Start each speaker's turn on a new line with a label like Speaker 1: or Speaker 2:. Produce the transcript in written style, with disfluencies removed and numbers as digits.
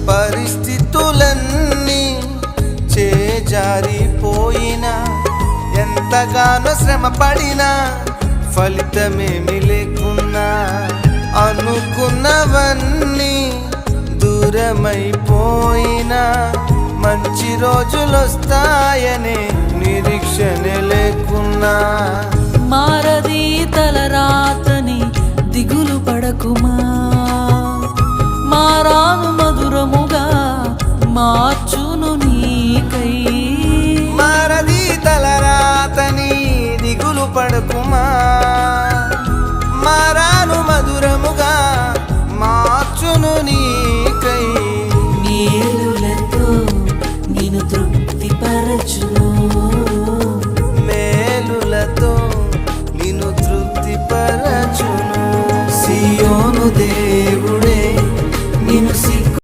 Speaker 1: పరిస్థితులన్నీ చేజారిపోయినా, ఎంతగానో శ్రమ పడినా ఫలితమేమి లేకున్నా, అనుకున్నవన్నీ దూరమైపోయినా మంచి రోజులొస్తాయనే నిరీక్షణ లేకున్నా,
Speaker 2: మారది తలరాతని దిగులు పడకుమా, మారాను మధురముగా మార్చును నీకై.
Speaker 1: మారది తలరాతని దిగులు పడకుమా,